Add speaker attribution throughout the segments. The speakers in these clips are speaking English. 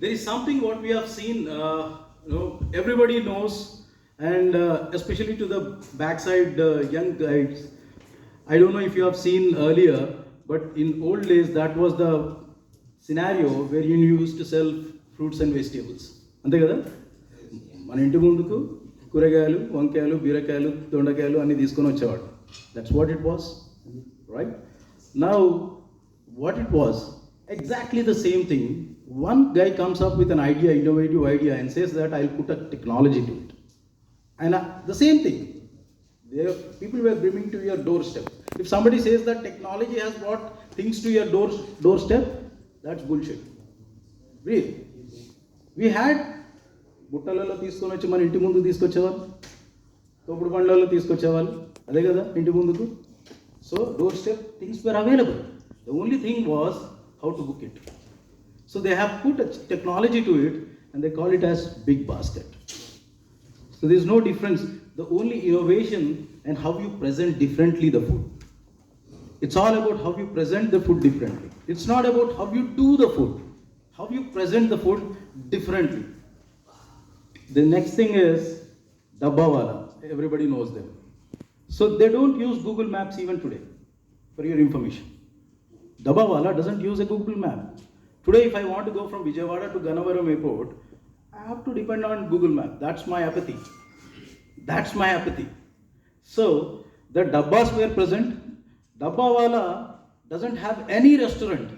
Speaker 1: there is something what we have seen, everybody knows, and especially to the backside young guys. I don't know if you have seen earlier, but in old days that was the scenario where you used to sell fruits and vegetables. అంతే కదా, మన ఇంటి ముందుకు కూరగాయలు, వంకాయలు, బీరకాయలు, దొండకాయలు అన్ని తీసుకొని వచ్చేవాడు. That's what it was, right? Now, what it was, exactly the same thing. One guy comes up with an idea, innovative idea, and says that I'll put a technology to it. And the same thing, people were bringing to your doorstep. If somebody says that technology has brought things to your doorstep, that's bullshit. Really. We had బుట్టలలో తీసుకొని వచ్చి మన ఇంటి ముందు తీసుకొచ్చేవాళ్ళు, తోపుడు బండ్లలో తీసుకొచ్చేవాళ్ళు, అదే కదా ఇంటి ముందుకు. So door step things were available. The only thing was how to book it. So they have put a technology to it and they call it as big basket. So there is no difference. The only innovation and how you present differently the food. It's all about how you present the food differently. It's not about how you do the food, how you present the food differently. The next thing is Dabbawala. Everybody knows them. So they don't use Google Maps even today, for your information. Dabbawala doesn't use a Google map. Today, if I want to go from Vijayawada to Gannavaram airport, I have to depend on Google map. That's my apathy. That's my apathy. So, the Dabbas were present. Dabbawala doesn't have any restaurant.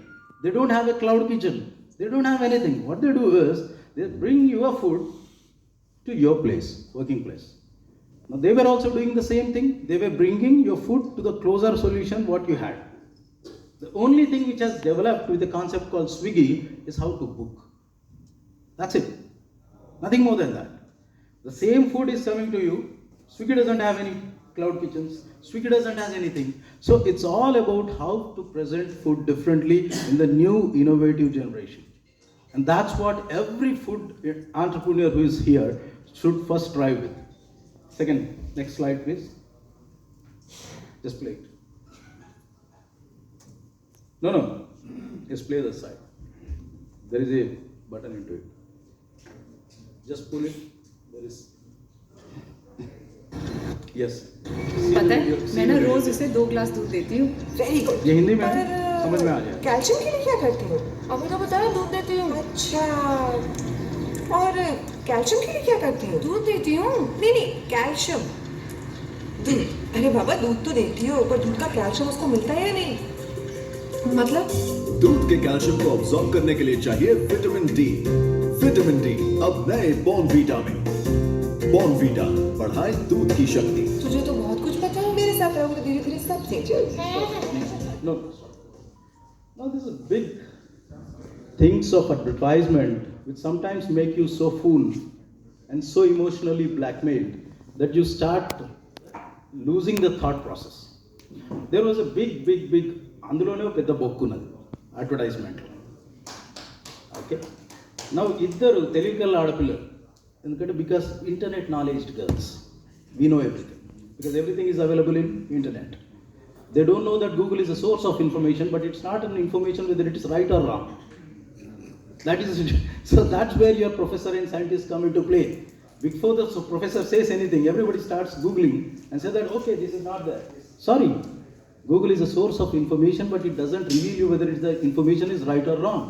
Speaker 1: They don't have a cloud kitchen. They don't have anything. What they do is, they bring your food to your place, working place. Now, they were also doing the same thing. They were bringing your food to the closer solution what you had. The only thing which has developed with a concept called Swiggy is how to book. That's it. Nothing more than that. The same food is coming to you. Swiggy doesn't have any cloud kitchens. Swiggy doesn't have anything. So it's all about how to present food differently in the new innovative generation. And that's what every food entrepreneur who is here should first try with. Second, next slide please. Just play it. No. Just play the side. There is a button into it. Just pull it. There is. Yes.
Speaker 2: पता है मैं ना रोज इसे 2 glass दूध देती हूँ.
Speaker 3: Very good.
Speaker 1: ये हिंदी में समझ में आ जाए.
Speaker 3: कैल्शियम के लिए क्या करती हो?
Speaker 2: अभी तो बताया दूध देती हूँ.
Speaker 3: अच्छा. और कैल्शियम के लिए क्या करती हो?
Speaker 2: दूध देती हूँ.
Speaker 3: नहीं कैल्शियम. दूध. अरे बाबा दूध तो देती हो पर दूध का कैल्शियम उसको मिलता है या नहीं?
Speaker 2: मतलब
Speaker 4: दूध के कैल्शियम को अब्सॉर्ब करने के लिए चाहिए विटामिन डी. विटामिन डी अब नए बॉर्नवीटा में. बॉर्नवीटा बढ़ाए दूध की शक्ति.
Speaker 3: तुझे तो बहुत कुछ पता है. मेरे साथ रहोगे तो धीरे धीरे सब सीख जाओगे.
Speaker 1: No. Now this is big things of advertisement which sometimes make you so fool and so emotionally blackmailed that you start losing the thought process. There was a big అందులోనే ఒక పెద్ద బొక్కు ఉన్నది అడ్వర్టైజ్మెంట్. ఓకే, నవ్వు ఇద్దరు తెలివికల్ల ఆడపిల్లలు. ఎందుకంటే because internet knowledged girls, we know everything because everything is available in internet. They don't know that Google is a source of information, but it's not an information whether it is right or wrong. That is, so that's where your professor and scientists come into play. Before the professor says anything, everybody starts Googling and say that, okay, this is not there. Sorry, Google is a source of information, but it doesn't reveal you whether the information is right or wrong.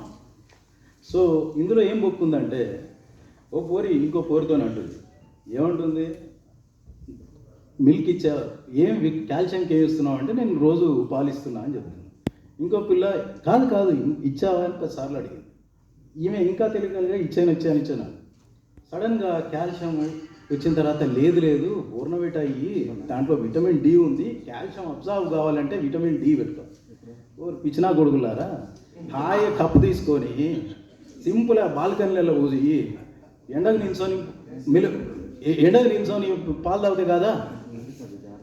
Speaker 1: So, ఇందులో ఏం బొక్కుందంటే, ఓ పోరి ఇంకో పోరితోనే అంటుంది. ఏమంటుంది? Milk ఇచ్చావు, ఏం కాల్షియంకి ఏమి ఇస్తున్నావు అంటే నేను రోజు పాలు ఇస్తున్నా అని చెప్తాను. ఇంకో పిల్ల కాదు ఇచ్చావా అని 10 సార్లు అడిగింది. ఈమె ఇంకా తెలియగలిగా ఇచ్చాను. సడన్గా కాల్షియం వచ్చిన తర్వాత లేదు బోర్నవేట్ అయ్యి దాంట్లో విటమిన్ డి ఉంది, కాల్షియం అబ్జర్వ్ కావాలంటే విటమిన్ డి పెట్టుకో. ఓ పిచ్చినా గొడుగులారా, హాయి కప్పు తీసుకొని సింపుల్గా బాల్కనీలలో పోసి ఎండకు నిల్చొని పాలు తాగితే కాదా?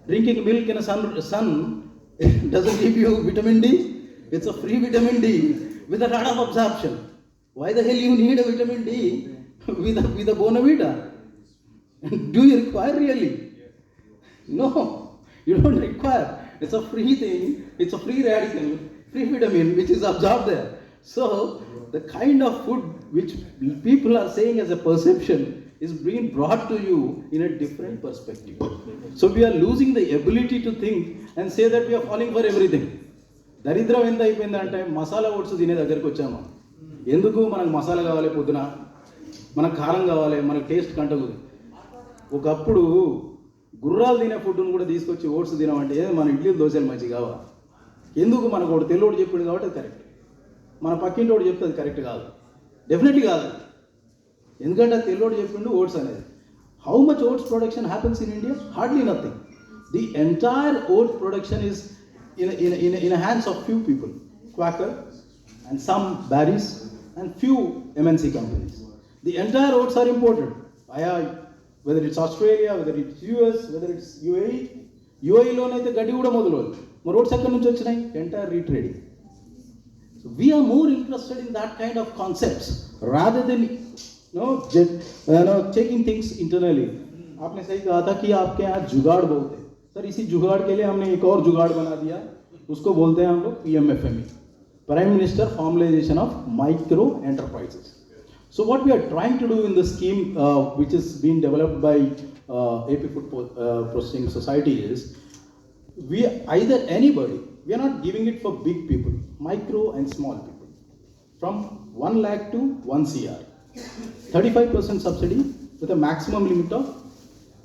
Speaker 1: Drinking milk in a sun doesn't give you vitamin D. It's a free vitamin D with a lot of absorption. Why the hell you need a vitamin D with a Bonavita? Do you require really? No, you don't require. It's a free thing. It's a free radical, free vitamin which is absorbed there. So the kind of food which people are saying as a perception is being brought to you in a different perspective. So we are losing the ability to think and say that we are falling for everything. దరిద్రం ఎంత అయిపోయిందంటే masala oats తినే దగ్గరికి వచ్చాము. ఎందుకు మనకు మసాలా కావాలి, పొద్దున మనకు కారం కావాలి, మనకు టేస్ట్ కంటకు. ఒకప్పుడు గుర్రాలు తినే ఫుడ్ను కూడా తీసుకొచ్చి ఓట్స్ తినమంటే మన ఇడ్లీలు దోశలు మంచి కావా. ఎందుకు మనకు ఒకటి తెల్లోడు చెప్పింది కాబట్టి అది కరెక్ట్, మన పక్కింటి వాడు చెప్తే అది కరెక్ట్ కాదు, డెఫినెట్లీ కాదు. ఎందుకంటే అది తెల్లోడు చెప్పిండు ఓట్స్ అనేది. How much oats production happens in India? Hardly nothing. The entire oat production is in a hands of few people, Quaker and some berries and few MNC companies. The entire oats are imported via, whether it's Australia, whether it's US, whether it's UAE. UAE lo naithe gaddi kuda modulu mar oats ekkadi nunchi vachinayi, entire retrading. So we are more interested in that kind of concepts rather than taking things internally. आपने सही कहा था कि आपके यहाँ जुगाड़ बहुत है. सर इसी जुगाड़ के लिए हमने एक और जुगाड़ बना दिया, उसको बोलते हैं हम लोग PMFME, prime minister formalisation of micro enterprises. So what we are trying to do in the scheme which is being developed by AP Food Processing Society is, we either anybody, we are not giving it for big people, micro and small people, from 1 lakh to 1 CR, 35% subsidy with a maximum limit of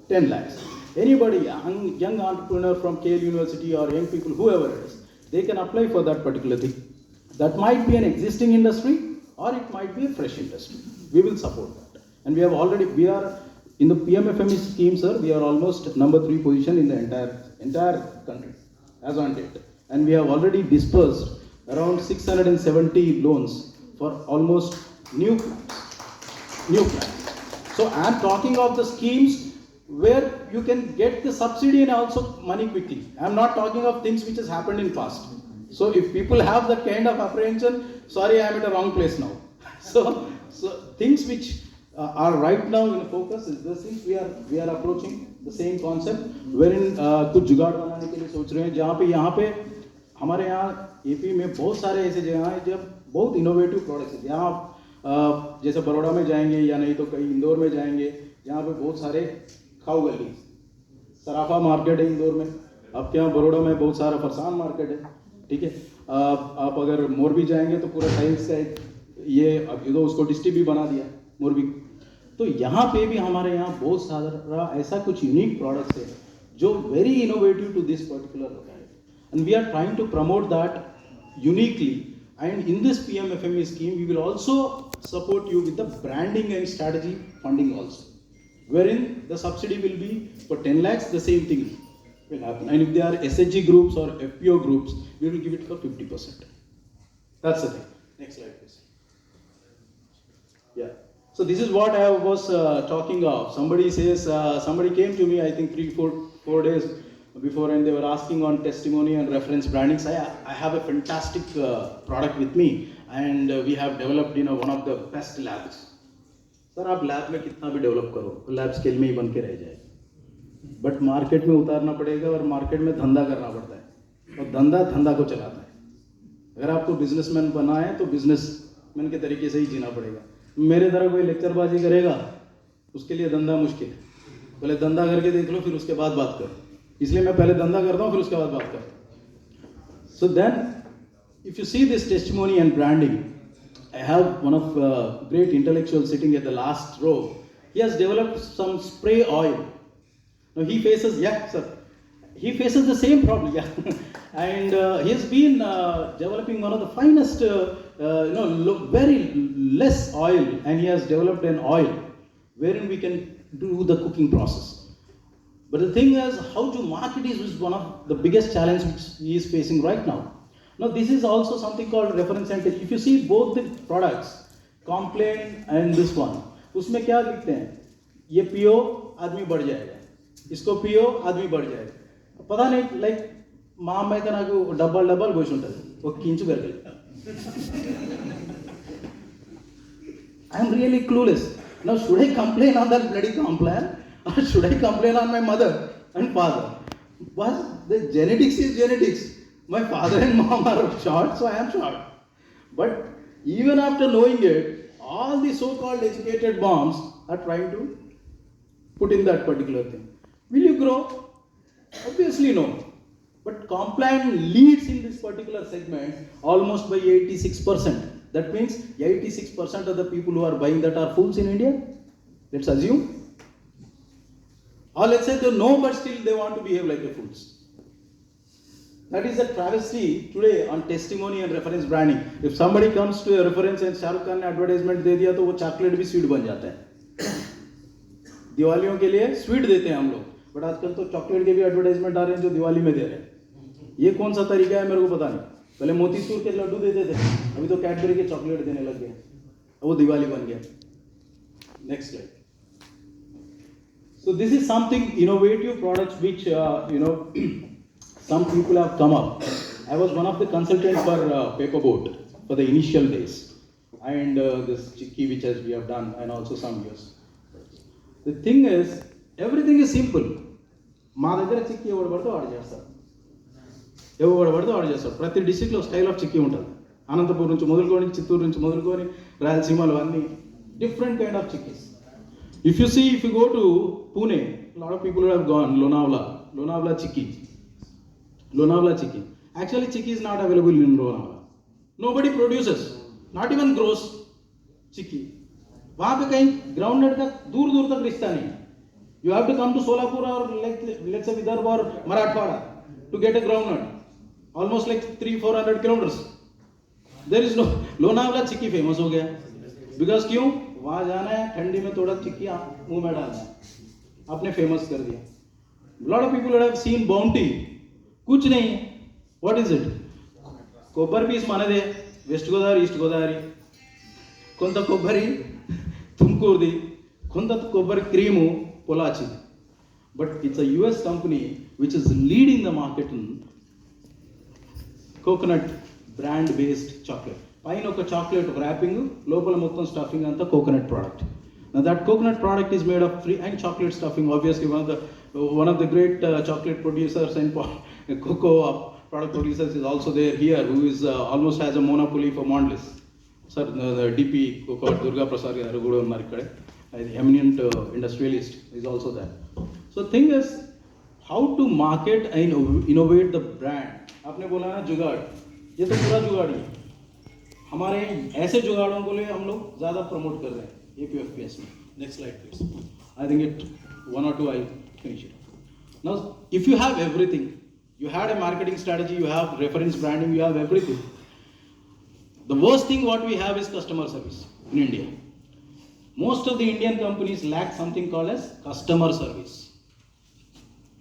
Speaker 1: 10 lakhs. Anybody, young entrepreneur from KL University or young people, whoever it is, they can apply for that particular thing. That might be an existing industry or it might be a fresh industry. We will support that. And we are in the PMFME scheme, sir, we are almost number 3 position in the entire country as on date. And we have already dispersed around 670 loans for almost new plans. So I am talking of the schemes where you can get the subsidy and also money quickly. I am not talking of things which has happened in past. So if people have that kind of apprehension, sorry, I am at a wrong place now. So things which are right now in focus is the things we are approaching the same concept, wherein कुछ जुगाड़ बनाने के लिए सोच रहे हैं, जहाँ पे हमारे यहाँ AP में बहुत सारे ऐसे जगह हैं जब बहुत इनोवेटिव प्रोडक्ट्स हैं. यहाँ जैसे बड़ौदा में जाएंगे या नहीं तो कहीं इंदौर में जाएंगे, जहाँ पे बहुत सारे खाऊ गली, सराफा मार्केट है इंदौर में, आपके यहाँ बड़ौदा में बहुत सारा फरसान मार्केट है, ठीक है. आप अगर मोरबी जाएंगे तो पूरा साइंस का ये अभी तो उसको डिस्ट्रिक्ट भी बना दिया मोरबी. तो यहाँ पे भी हमारे यहाँ बहुत सारा ऐसा कुछ यूनिक प्रोडक्ट्स है जो very innovative to this particular locality, and we are trying to promote that uniquely. And in this PMFME scheme, we will also support you with the branding and strategy funding also, wherein the subsidy will be for 10 lakhs, the same thing will happen. And if they are SHG groups or FPO groups, we will give it for 50%. That's the thing. Next slide, please. Yeah. So this is what I was talking of. Somebody came to me, I think 3-4 days before, and they were asking on testimony and reference branding. So I have a fantastic product with me, and we have developed one of the best labs. Sir आप lab में कितना भी develop करो, lab scale में ही बन के रह जाएगा, बट मार्केट में उतारना पड़ेगा और मार्केट में धंधा करना पड़ता है, और धंधा को चलाता है. अगर आपको बिजनेसमैन बना है तो बिजनेसमैन के तरीके से ही जीना पड़ेगा. मेरे तरह कोई लेक्चरबाजी करेगा उसके लिए धंधा मुश्किल है. पहले धंधा करके देख लो, फिर उसके बाद बात करो. इसलिए मैं पहले धंधा करता हूँ, फिर उसके बाद बात करता हूँ. So then, if you see this testimony and branding, I have one of great intellectuals sitting at the last row. He has developed some spray oil. Now he faces the same problem, and he has been developing one of the finest, very less oil, and he has developed an oil wherein we can do the cooking process. But the thing is, how to market is one of the biggest challenge which he is facing right now. Now this is also something called reference center. If you see both the products, Complain and this one, उसमें क्या लिखते हैं? ये पियो आदमी बढ़ जाएगा, इसको पियो आदमी बढ़ जाएगा. पता नहीं, like మా అమ్మ అయితే నాకు డబ్బాలు పోసి ఉంటుంది, ఒక కించు పెరగలి. I am really clueless. Now should I complain on that bloody Complain? Or should I complain on my mother and father? But the genetics is genetics. My father and mom are short, so I am short. But Even after knowing it, all the so-called educated bombs are trying to put in that particular thing. Will you grow? Obviously no. But Complan leads in this particular segment almost by 86%. That means 86% of the people who are buying that are fools in India. Let's assume. Or let's say they know but still they want to behave like the fools. That is a travesty today on testimony and reference branding. If somebody comes to a reference and Shah Rukh Khan ने advertisement दे दिया तो वो chocolate भी sweet बन जाता है. दिवालियों के लिए sweet देते हैं हम लोग. बट आजकल तो चॉकलेट के भी एडवर्टाइजमेंट आ रहे हैं जो दिवाली में दे रहे हैं. ये कौन सा तरीका है मेरे को पता नहीं. पहले मोतीचूर के लड्डू देते थे, अभी तो कैडबरी के चॉकलेट देने लग गए. वो दिवाली बन गया. Next slide. So this is something innovative products which some people have come up. I was one of the consultants for Paperboat for the initial days, and this Chicky which we have done, and also some years. The thing is, everything is simple. మా దగ్గర చిక్కీ ఎవడు పడితే వాడు చేస్తారు. ఎవడు పడితే వాడు చేస్తారు. ప్రతి డిస్ట్రిక్ట్లో స్టైల్ ఆఫ్ చిక్కీ ఉంటుంది. అనంతపురం నుంచి మొదలుకొని, చిత్తూరు నుంచి మొదలుకొని, రాయలసీమలో అన్ని different kind of chickies. If you go to Pune, a lot of people have gone Lonavala chicky. Actually, chicky is not available in Lonavala. Nobody produces, not even grows chicky. वहाँ पे कहीं groundnut का दूर तक रिश्ता नहीं. You have to come to Solapur or let's say Vidarbha or Marathwada to get a groundnut. Almost like 300-400 kilometers. There is no Lonavala chicky famous हो गया. Because क्यों? वहाँ जाना है, ठंडी में थोड़ा चिक्की मुंह में डालना है, आपने फेमस कर दिया. Lot of people have seen Bounty. कुछ नहीं है. What is it? కొబ్బరి పీస్ మనదే, వెస్ట్ గోదావరి, ఈస్ట్ గోదావరి. కొంత కొబ్బరి తుమ్కూరుది, కొంత కొబ్బరి cream పొలాచిది. But it's a US company which is leading the market in coconut brand based chocolate. పైన ఒక చాక్లెట్ ర్యాపింగ్, లోపల మొత్తం స్టఫింగ్ అంతా coconut product. Now that coconut product is made of free and chocolate stuffing. Obviously one of the great chocolate producers and cocoa product producers is also there here, who is almost has a monopoly for Mondelez. Sir, the DP cocoa Durga Prasad garu kuda unnaru ikkade. An eminent industrialist is also there. So thing is how to market and innovate the brand. आपने बोला ना जुगाड़, ये तो पूरा जुगाड़ ही है. हमारे ऐसे जुगाड़ों को लिए हम लोग ज़्यादा प्रमोट कर रहे हैं APFPS में. Next slide please. I think it 1 or 2 I finish it. Now if you have everything, you had a marketing strategy, you have reference branding, you have everything. The worst thing what we have is customer service in India. Most of the Indian companies lack something called as customer service.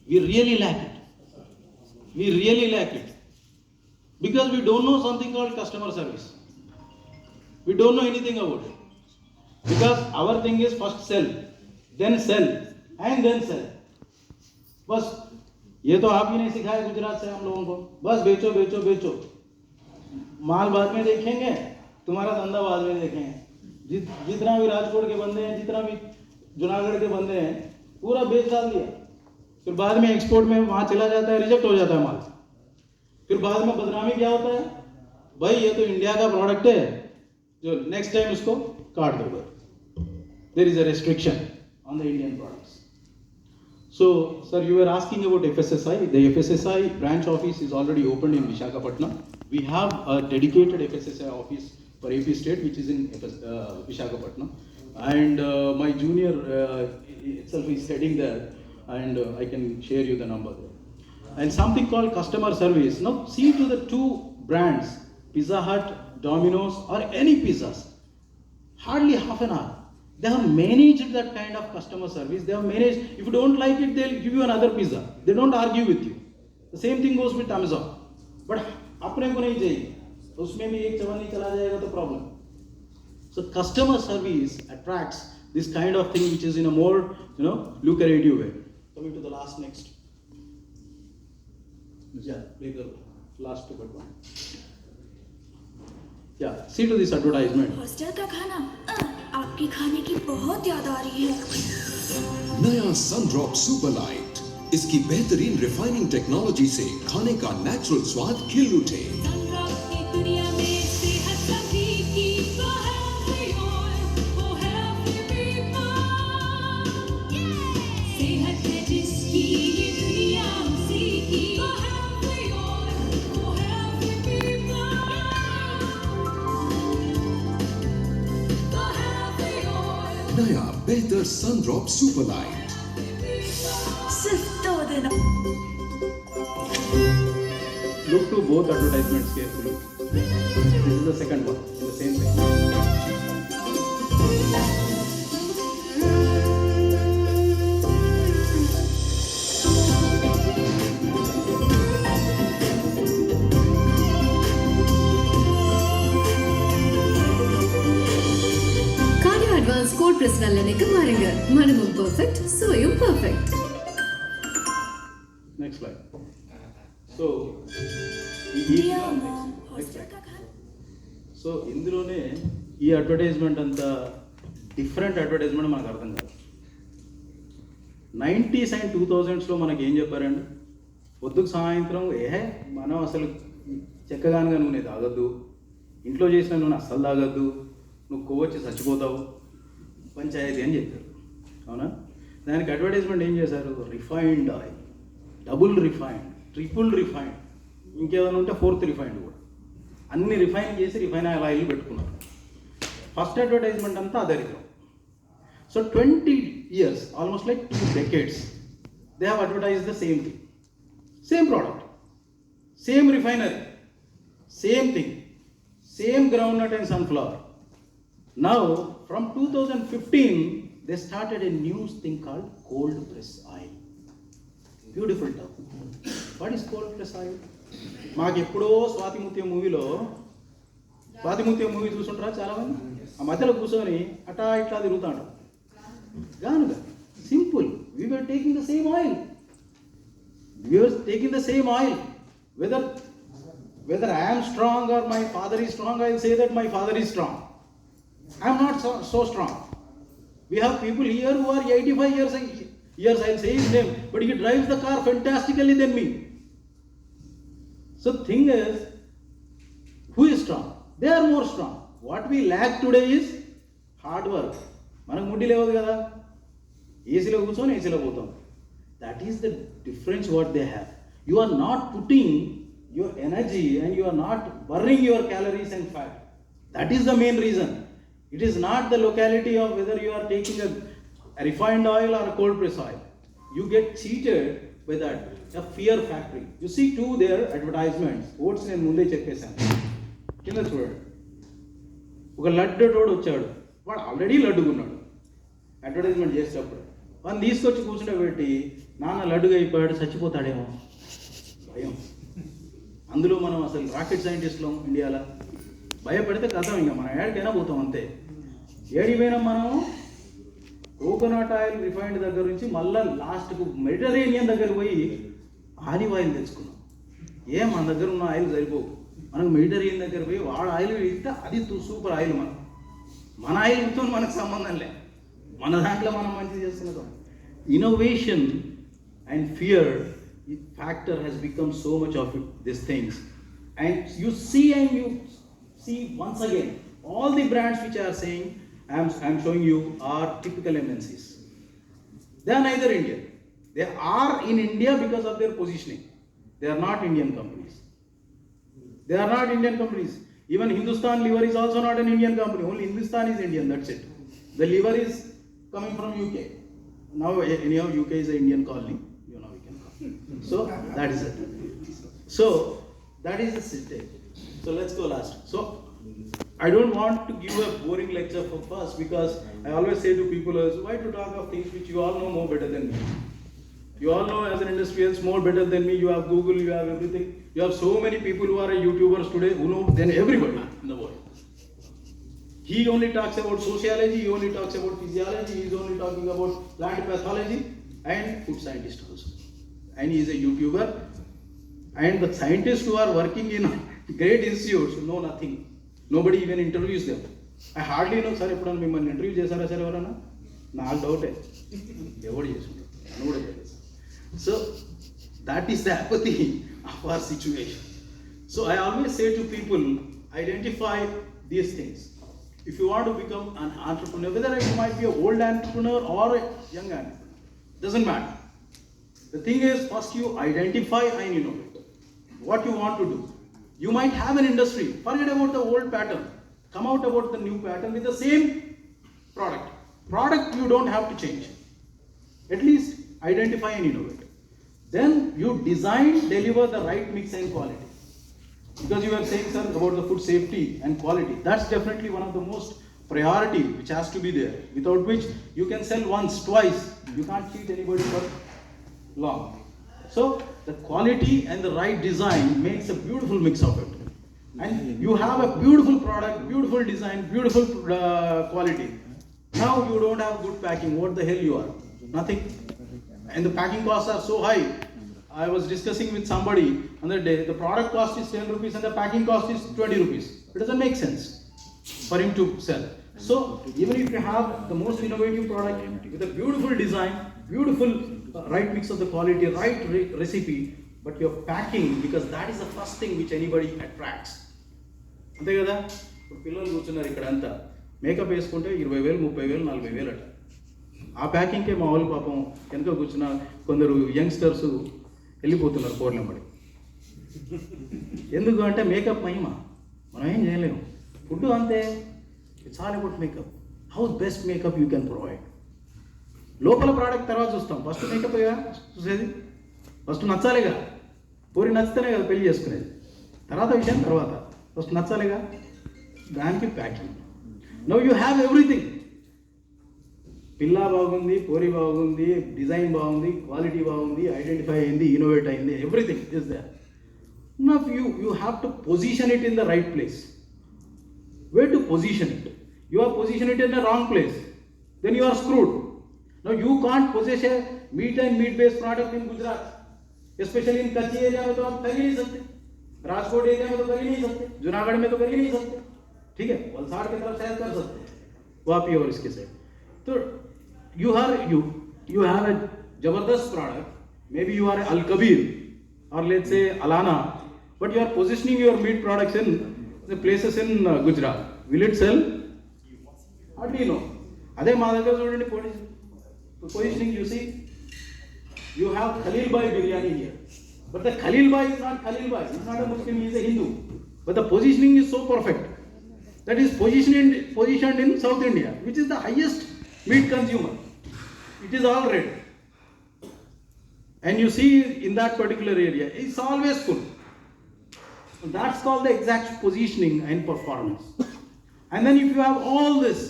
Speaker 1: We really lack it. Because we don't know something called customer service. We don't know anything about it. Because our thing is first sell, then sell, and then sell. बस ये तो आप ही नहीं सिखाया गुजरात से हम लोगों को. बस बेचो. माल बाद में देखेंगे, तुम्हारा धंधा बाद में देखेंगे. जितना भी राजकोट के बंदे हैं, जितना भी जूनागढ़ के बंदे हैं, पूरा बेच डाल दिया. फिर बाद में एक्सपोर्ट में वहाँ चला जाता है, रिजेक्ट हो जाता है माल. फिर बाद में बदनामी क्या होता है? भाई ये तो इंडिया का प्रोडक्ट है, जो नेक्स्ट टाइम उसको काट दोगे. There is a restriction on the Indian products. So, sir, you were asking about FSSI. The FSSI branch office is already opened in Visakhapatnam. We have a dedicated FSSI office for AP State, which is in Visakhapatnam. And my junior itself is heading there, and I can share you the number there. And something called customer service. Now, see to the two brands, Pizza Hut, Domino's, or any pizzas, hardly half an hour. They have managed that kind of customer service. They have managed, if you don't like it, they'll give you another pizza. They don't argue with you. The same thing goes with Amazon. But अपने को नहीं चाहिए, उसमें भी एक चवन्नी चला जाएगा तो problem. So customer service attracts this kind of thing which is in a more, lucrative way. Coming to the next. Yeah, last but one. Yeah, see to this advertisement.
Speaker 5: Hostel का खाना आपके खाने की बहुत याद आ रही है.
Speaker 6: नया सनड्रॉप सुपर लाइट, इसकी बेहतरीन रिफाइनिंग टेक्नोलॉजी से खाने का नेचुरल स्वाद खिल उठे.
Speaker 5: सनड्रॉप की दुनिया में सेहत सभी की.
Speaker 6: नया बेहतर सनड्रॉप सुपर लाइट।
Speaker 5: सिर्फ 2 दिन।
Speaker 1: Look to both advertisements carefully. This is the second one, the same thing.
Speaker 7: Cardio advance cold press நல்லெண்ணெய்க்கு மாறுங்க. மனமும் பெர்ஃபெக்ட், சுவையும் perfect.
Speaker 1: Next slide. So,
Speaker 5: Dear mom, hostel का खाना।
Speaker 1: సో ఇందులోనే ఈ అడ్వర్టైజ్మెంట్ అంతా డిఫరెంట్ అడ్వర్టైజ్మెంట్ మనకు అర్థం కాదు. 90s అండ్ 2000sలో మనకి ఏం చెప్పారండి? పొద్దుకు సాయంత్రం మనం అసలు చెక్కగానుగా నూనె తాగద్దు, ఇంట్లో చేసిన నూనె అస్సలు తాగద్దు, నువ్వు కొవ్వొచ్చి చచ్చిపోతావు, పంచాయతీ అని చెప్పారు. అవునా? దానికి అడ్వర్టైజ్మెంట్ ఏం చేశారు? Refined oil, double refined, triple refined, ఇంకేదైనా ఉంటే 4th రిఫైన్డ్ కూడా, అన్ని రిఫైన్ చేసి రిఫైన్ ఆయిల్ పెట్టుకున్నారు. ఫస్ట్ అడ్వర్టైజ్మెంట్ అంతా అదరిద్రం. So 20 years, almost like 2 decades, they have advertise the same thing, same product, same refinery, same thing, same groundnut and sunflower. Now, from 2015, they started a new thing called cold press oil. Beautiful term. What is cold press oil? మాకు ఎప్పుడో Swathi Muthyam movie చూసుంటారా చాలామంది? ఆ మధ్యలో కూర్చొని అటా ఇట్లా తిరుగుతాడు గానుగా. Simple. We were taking the same oil. Whether I am strong or my father is strong, I will say that my father is strong. I am not so strong. We have people here who are 85 years, I will say his name, but he drives the car fantastically than me. So thing is, who is strong? They are more strong. What we lack today is hard work. మనకు ముడ్డి లేవదు కదా, ఏసీలో కూర్చొని ఏసీలో పోతాం. That is the difference what they have. You are not putting your energy and you are not burning your calories and fat. That is the main reason. It is not the locality of whether you are taking a refined oil or a cold press oil. You get cheated by that. A fear factory. You see too their advertisements. Oats నేను ముందే చెప్పేశాను. కింద చూడండి, ఒక లడ్డోడు వచ్చాడు, వాడు already లడ్డుకున్నాడు. Advertisement చేసేటప్పుడు వాడిని తీసుకొచ్చి కూర్చుండబెట్టి, నాన్న లడ్డుగా అయిపోయాడు, చచ్చిపోతాడేమో భయం. అందులో మనం అసలు రాకెట్ సైంటిస్టులం ఇండియాలో. భయపడితే కథం, ఇంకా మనం ఏడికైనా పోతాం అంతే. ఏడిపోయినా మనం కోకోనట్ ఆయిల్ రిఫైన్డ్ దగ్గర నుంచి మళ్ళీ లాస్ట్కు మెడిటరేనియన్ దగ్గర పోయి ఆలివ్ ఆయిల్ తెచ్చుకున్నాం. మన దగ్గర ఉన్న ఆయిల్ సరిపోవు, మనకు మెడిటరేనియన్ దగ్గర పోయి వాడు ఆయిల్ ఇస్తే అది సూపర్ ఆయిల్. మన ఆయిల్తో మనకు సంబంధం లే, మన దాంట్లో మనం మంచిగా చేస్తున్నాం. Innovation and fear factor has become so much of these things, and you see once again all the brands which I are saying, I am showing you, are typical MNCs. They are neither Indian. They are in India because of their positioning. They are not Indian companies. Even Hindustan Liver is also not an Indian company. Only Hindustan is Indian, that's it. The liver is coming from UK. Now anyhow UK is an Indian colony. So that is it. So that is the system. So let's go last. So I don't want to give a boring lecture for first, because I always say to people, why to talk of things which you all know more better than me. You all know as an industrialist more better than me. You have Google, you have everything. You have so many people who are YouTubers today who know than everybody in the world. He only talks about sociology, he only talks about physiology, he is only talking about plant pathology and food scientist also. And he is a YouTuber, and the scientists who are working in great institutes know nothing. Nobody even interviews them. I hardly know, sir, ఎప్పుడన్నా మిమ్మల్ని interview చేశారా sir ఎవరన్నా? నాకు డౌటే, ఎవడు చేసుకుంటారు అని కూడా తెలియదు. So that is the apathy of our situation. So I always say to people, identify these things. If you want to become an entrepreneur, whether you might be an old entrepreneur or a young entrepreneur, doesn't matter. The thing is, first you identify and innovate what you want to do. You might have an industry, forget about the old pattern, come out about the new pattern with the same product. Product you don't have to change. At least identify and innovate. Then you design, deliver the right mix and quality. Because you were saying, sir, about the food safety and quality. That's definitely one of the most priority which has to be there. Without which you can sell once, twice. You can't cheat anybody for long. So the quality and the right design makes a beautiful mix of it. And you have a beautiful product, beautiful design, beautiful quality. Now you don't have good packing. What the hell you are? Nothing. And the packing costs are so high. I was discussing with somebody another day, the product cost is 10 rupees and the packing cost is 20 rupees. It doesn't make sense for him to sell. So even if you have the most innovative product with a beautiful design, beautiful right mix of the quality, right recipe, but you're packing, because that is the first thing which anybody attracts. అంతే కదా ఇప్పుడు పిల్లలు కూర్చున్నారు ఇక్కడ అంతా makeup వేసుకుంటే 20,000 30,000 40,000 అట. ఆ ప్యాకింగ్కే మా వాళ్ళు పాపం వెనక కూర్చున్న కొందరు యంగ్స్టర్స్ వెళ్ళిపోతున్నారు కోర్లమ్మడి. ఎందుకు అంటే మేకప్ మహిమ, మనం ఏం చేయలేము. ఫుడ్ అంతే, it's all about makeup. How best makeup you can provide. లోపల ప్రోడక్ట్ తర్వాత చూస్తాం, ఫస్ట్ మేకప్ చూసేది, ఫస్ట్ నచ్చాలిగా. పూరి నచ్చితేనే కదా పెళ్లి చేసుకునేది, తర్వాత విషయం తర్వాత. ఫస్ట్ నచ్చాలిగా, దానికి packing. Now you have everything. పిల్ల బాగుంది, పూరి బాగుంది, డిజైన్ బాగుంది, క్వాలిటీ బాగుంది, ఐడెంటిఫై అయింది, ఇన్నోవేట్ అయింది, everything is there. Now you have to position it in the right place. Where to position it? You are positioned it in the wrong place, then you are screwed. Now you can't possess a meat and meat based product in Gujarat, especially in Kutch area में तो आप कर ही नहीं सकते, Rajkot area में तो कर ही नहीं सकते, जूनागढ़ में तो कर ही नहीं सकते. ठीक है, वलसाड़ की तरफ शायद कर सकते, वापी और इसके से. तो you have a जबरदस्त product. Maybe you are Al Kabir or let's say Alana, but you are positioning your meat products in the places in Gujarat. Will it sell? How do you know? అదే మా దగ్గర చూడండి positioning. You see, you have Khalil Bhai biryani here, but the Khalil Bhai is not Khalil Bhai. He is not a Muslim, he is a Hindu. But the positioning is so perfect. That is positioned in South India, which is the highest meat consumer. It is all red. And you see in that particular area, it's always full. That's called the exact positioning and performance. And then if you have all this,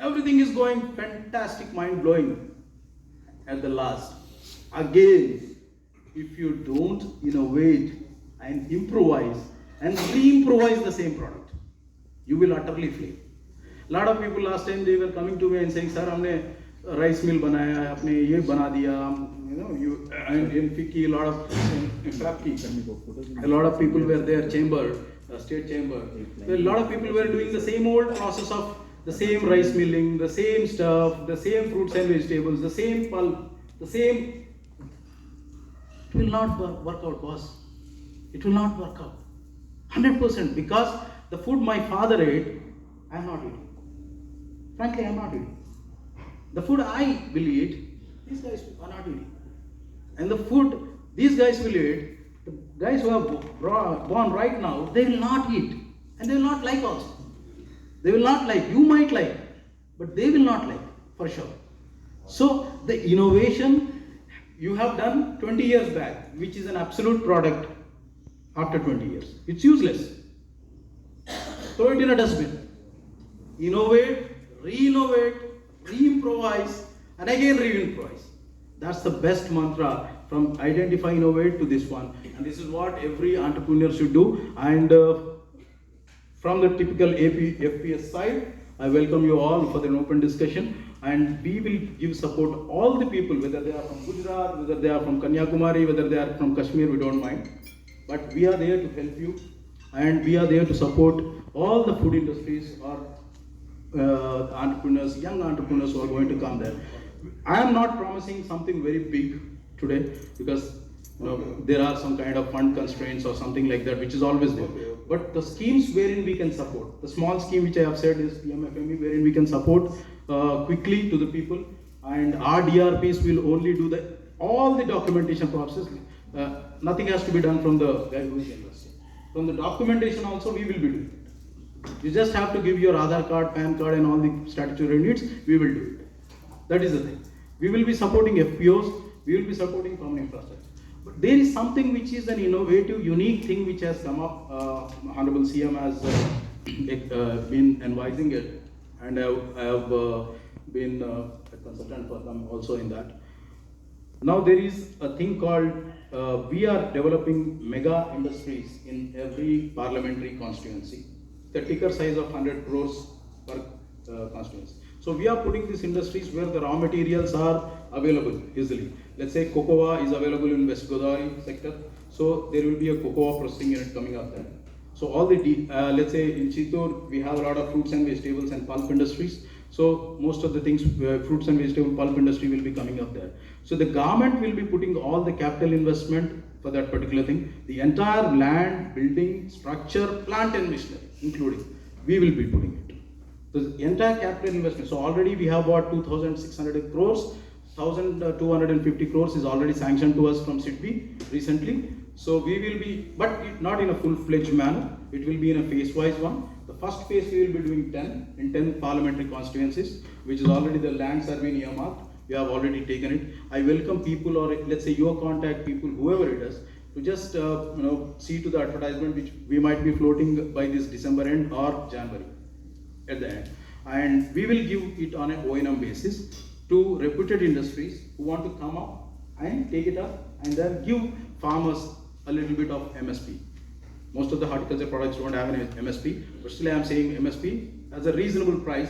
Speaker 1: everything is going fantastic, mind-blowing at the last. Again, if you don't innovate and improvise and re-improvise the same product, you will utterly fail. A lot of people last time they were coming to me and saying, sir, हमने rice mill बनाया, आपने ये बना दिया, and in Fiki, a lot of people were there, chamber, state chamber. So a lot of people were doing the same old process of the same rice milling, the same stuff, the same fruits and vegetables, the same pulp, the same. It will not work out, boss. It will not work out. 100%, because the food my father ate, I am not eating. Frankly, I am not eating. The food I will eat, these guys are not eating. And the food these guys will eat, the guys who are born right now, they will not eat. And they will not like also. They will not like. You might like, but they will not like, for sure. So the innovation you have done 20 years back, which is an absolute product after 20 years. It's useless. Throw it in a dustbin. Innovate, re-innovate, re-improvise, and again re-improvise. That's the best mantra from identify, innovate to this one. And this is what every entrepreneur should do. And from the typical APFPS side, I welcome you all for an open discussion. And we will give support all the people, whether they are from Gujarat, whether they are from Kanyakumari, whether they are from Kashmir, we don't mind. But we are there to help you. And we are there to support all the food industries or entrepreneurs, young entrepreneurs who are going to come there. I am not promising something very big today, because there are some kind of fund constraints or something like that, which is always there. But the schemes wherein we can support, the small scheme which I have said is PMFME, wherein we can support quickly to the people, and our DRPs will only do all the documentation process. Nothing has to be done from the guy who is investing. From the documentation also we will be doing it. You just have to give your Aadhaar card, PAN card and all the statutory needs, we will do it. That is the thing. We will be supporting FPOs, we will be supporting common infrastructure. But there is something which is an innovative, unique thing which has come up. Honorable CM has been advising it, and I have been a consultant for them also in that. Now there is a thing called, we are developing mega industries in every parliamentary constituency. The ticker size of 100 crores per constituency. So we are putting these industries where the raw materials are available easily. Let's say cocoa is available in West Godavari sector. So there will be a cocoa processing unit coming up there. So all the, let's say in Chittor, we have a lot of fruits and vegetables and pulp industries. So most of the things, fruits and vegetable pulp industry will be coming up there. So the government will be putting all the capital investment for that particular thing. The entire land, building, structure, plant and machinery, including, we will be putting it. The entire capital investment. So already we have about 2,600 crores, 1,250 crores is already sanctioned to us from SIDBI recently. So we will be, but not in a full-fledged manner. It will be in a phase-wise one. The first phase we will be doing 10 in 10 parliamentary constituencies, which is already the land survey earmarked. We have already taken it. I welcome people, or let's say your contact people, whoever it is, to just see to the advertisement which we might be floating by this December end or January at the end. And we will give it on an O&M basis to reputed industries who want to come up and take it up and then give farmers a little bit of MSP. Most of the horticulture products don't have an MSP, but still I am saying MSP as a reasonable price,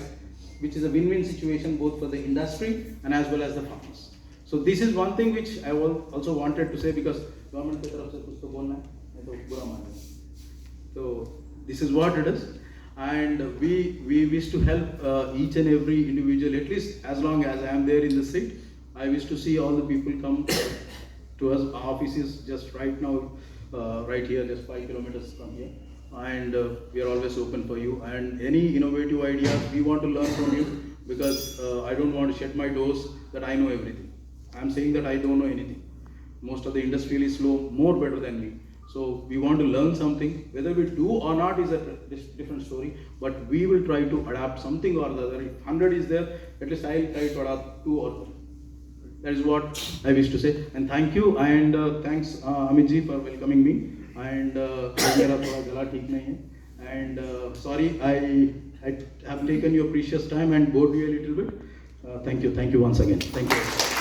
Speaker 1: which is a win-win situation both for the industry and as well as the farmers. So this is one thing which I also wanted to say, because government ke taraf se kuch to bolna hai, nahi to bura manega. So this is what it is, and we wish to help each and every individual, at least as long as I am there in the seat. I wish to see all the people come to us. Our office is just right now, right here, just 5 kilometers from here. And we are always open for you. And any innovative ideas, we want to learn from you, because I don't want to shut my doors that I know everything. I'm saying that I don't know anything. Most of the industrialists know more better than me. So we want to learn something. Whether we do or not is a different story, but we will try to adapt something or the other. If 100 is there, at least I'll try to adapt 2 or 3. That is what I wish to say. And thank you, and thanks Amit ji for welcoming me. And and sorry, I have taken your precious time and bored you a little bit. Thank you once again. Thank you.